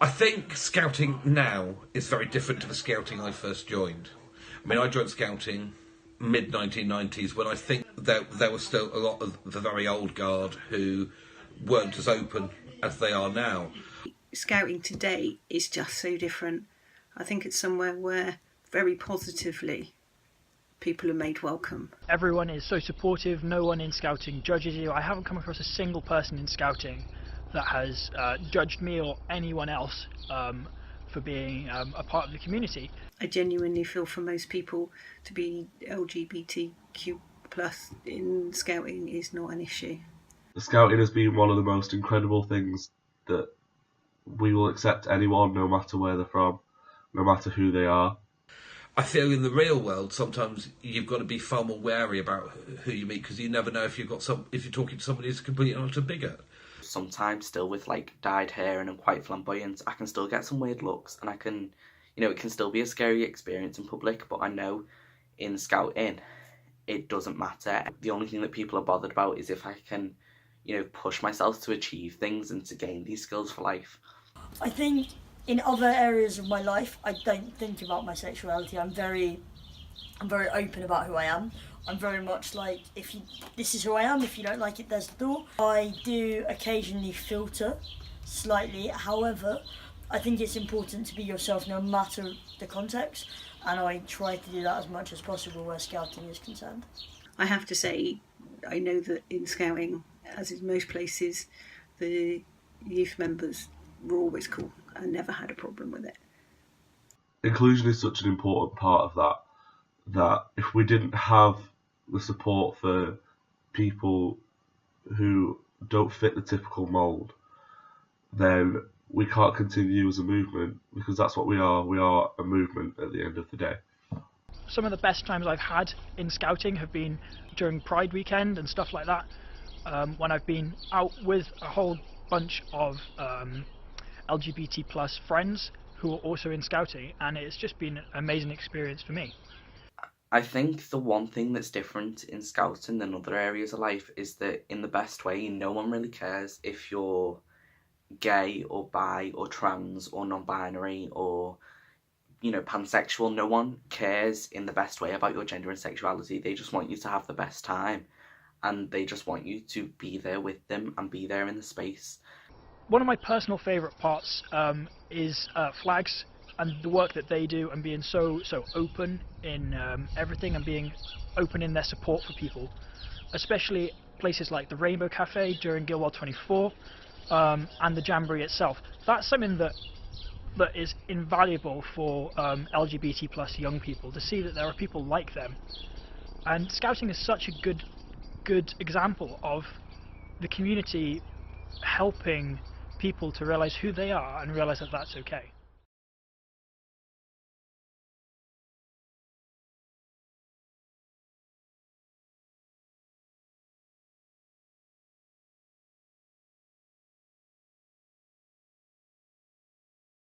I think scouting now is very different to the scouting I first joined. I mean, I joined scouting mid-1990s when I think there was still a lot of the very old guard who weren't as open as they are now. Scouting today is just so different. I think it's somewhere where very positively people are made welcome. Everyone is so supportive, no one in scouting judges you. I haven't come across a single person in scouting that has judged me or anyone else for being a part of the community. I genuinely feel for most people to be LGBTQ plus in scouting is not an issue. Scouting has been one of the most incredible things that we will accept anyone, no matter where they're from, no matter who they are. I feel in the real world sometimes you've got to be far more wary about who you meet, because you never know if you're talking to somebody who's completely not a bigot. Sometimes still with like dyed hair and I'm quite flamboyant, I can still get some weird looks, and I can, it can still be a scary experience in public, but I know in scouting it doesn't matter. The only thing that people are bothered about is if I can, push myself to achieve things and to gain these skills for life. I think in other areas of my life, I don't think about my sexuality. I'm very open about who I am. I'm very much like, this is who I am, if you don't like it, there's the door. I do occasionally filter slightly, however, I think it's important to be yourself no matter the context, and I try to do that as much as possible where scouting is concerned. I have to say, I know that in scouting, as in most places, the youth members were always cool. I never had a problem with it. Inclusion is such an important part of that if we didn't have the support for people who don't fit the typical mould, then we can't continue as a movement, because that's what we are. We are a movement at the end of the day. Some of the best times I've had in scouting have been during Pride weekend and stuff like that, when I've been out with a whole bunch of LGBT plus friends who are also in scouting, and it's just been an amazing experience for me. I think the one thing that's different in scouting than other areas of life is that in the best way, no one really cares if you're gay or bi or trans or non-binary or pansexual. No one cares in the best way about your gender and sexuality. They just want you to have the best time, and they just want you to be there with them and be there in the space. One of my personal favourite parts is flags and the work that they do, and being so open in everything, and being open in their support for people, especially places like the Rainbow Cafe during Guild War 24 and the Jamboree itself. That's something that is invaluable for LGBT plus young people, to see that there are people like them. And scouting is such a good example of the community helping people to realise who they are and realise that that's okay.